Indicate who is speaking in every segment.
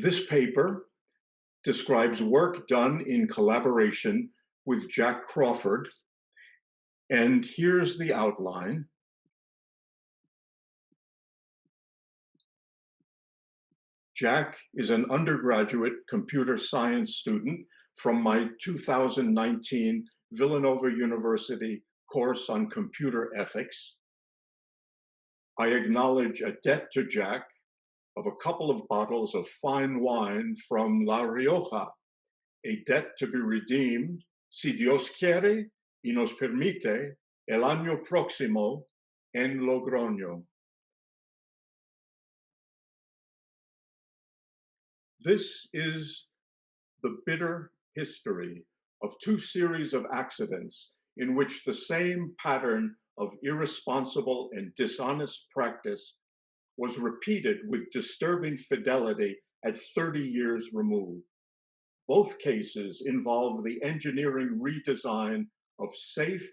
Speaker 1: This paper describes work done in collaboration with Jack Crawford, and here's the outline. Jack is an undergraduate computer science student from my 2019 Villanova University course on computer ethics. I acknowledge a debt to Jack of a couple of bottles of fine wine from La Rioja, a debt to be redeemed, si Dios quiere y nos permite, el año próximo en Logroño. This is the bitter history of two series of accidents in which the same pattern of irresponsible and dishonest practice was repeated with disturbing fidelity at 30 years removed. Both cases involve the engineering redesign of safe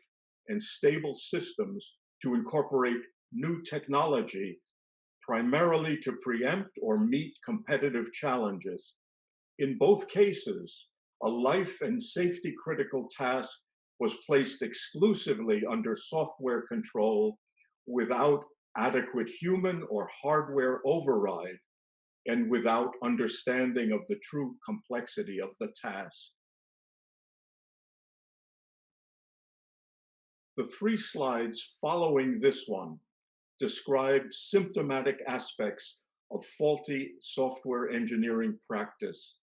Speaker 1: and stable systems to incorporate new technology, primarily to preempt or meet competitive challenges. In both cases, a life and safety critical task was placed exclusively under software control without adequate human or hardware override and without understanding of the true complexity of the task. The three slides following this one describe symptomatic aspects of faulty software engineering practice.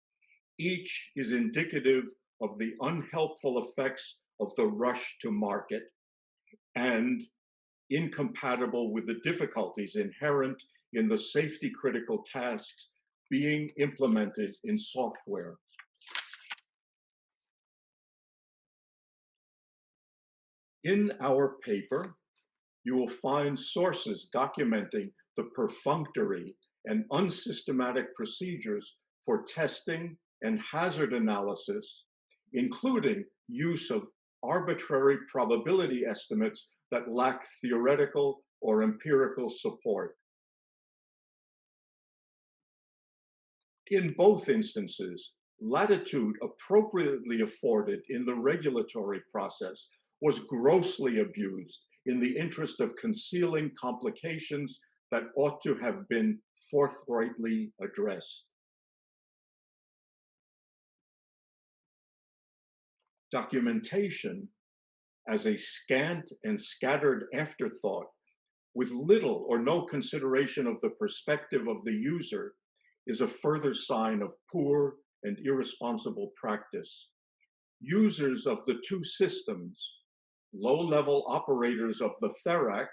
Speaker 1: Each is indicative of the unhelpful effects of the rush to market and incompatible with the difficulties inherent in the safety critical tasks being implemented in software. In our paper, you will find sources documenting the perfunctory and unsystematic procedures for testing and hazard analysis, including use of arbitrary probability estimates that lack theoretical or empirical support. In both instances, latitude appropriately afforded in the regulatory process was grossly abused in the interest of concealing complications that ought to have been forthrightly addressed. Documentation as a scant and scattered afterthought with little or no consideration of the perspective of the user is a further sign of poor and irresponsible practice. Users of the two systems, low-level operators of the Therac,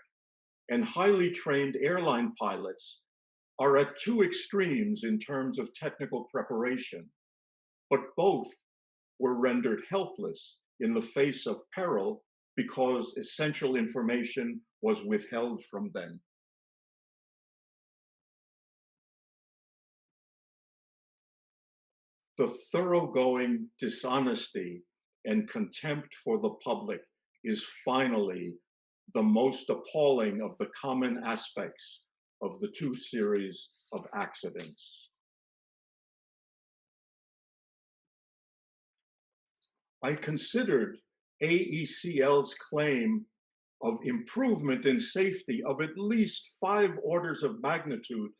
Speaker 1: and highly trained airline pilots are at two extremes in terms of technical preparation, but both were rendered helpless in the face of peril because essential information was withheld from them. The thoroughgoing dishonesty and contempt for the public is finally the most appalling of the common aspects of the two series of accidents. I considered AECL's claim of improvement in safety of at least 5 orders of magnitude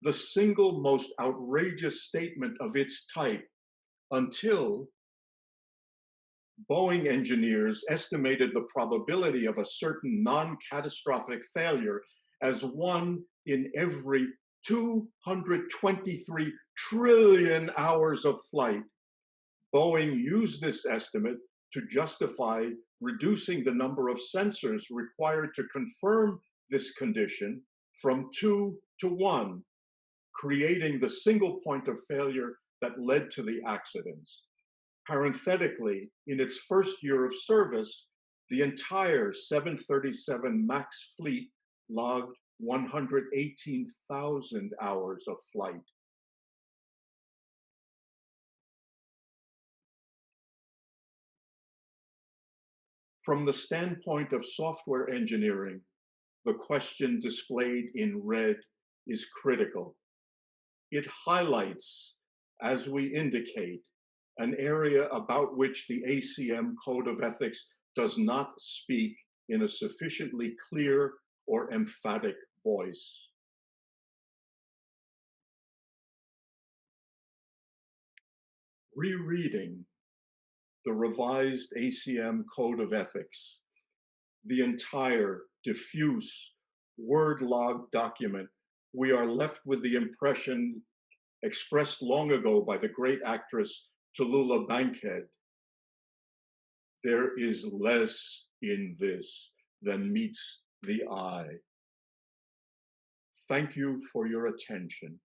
Speaker 1: the single most outrageous statement of its type until Boeing engineers estimated the probability of a certain non-catastrophic failure as 1 in every 223 trillion hours of flight. Boeing used this estimate to justify reducing the number of sensors required to confirm this condition from 2 to 1, creating the single point of failure that led to the accidents. Parenthetically, in its first year of service, the entire 737 MAX fleet logged 118,000 hours of flight. From the standpoint of software engineering, the question displayed in red is critical. It highlights as we indicate, an area about which the ACM Code of Ethics does not speak in a sufficiently clear or emphatic voice. Rereading the revised ACM Code of Ethics, the entire diffuse word log document, we are left with the impression expressed long ago by the great actress Tallulah Bankhead. There is less in this than meets the eye. Thank you for your attention.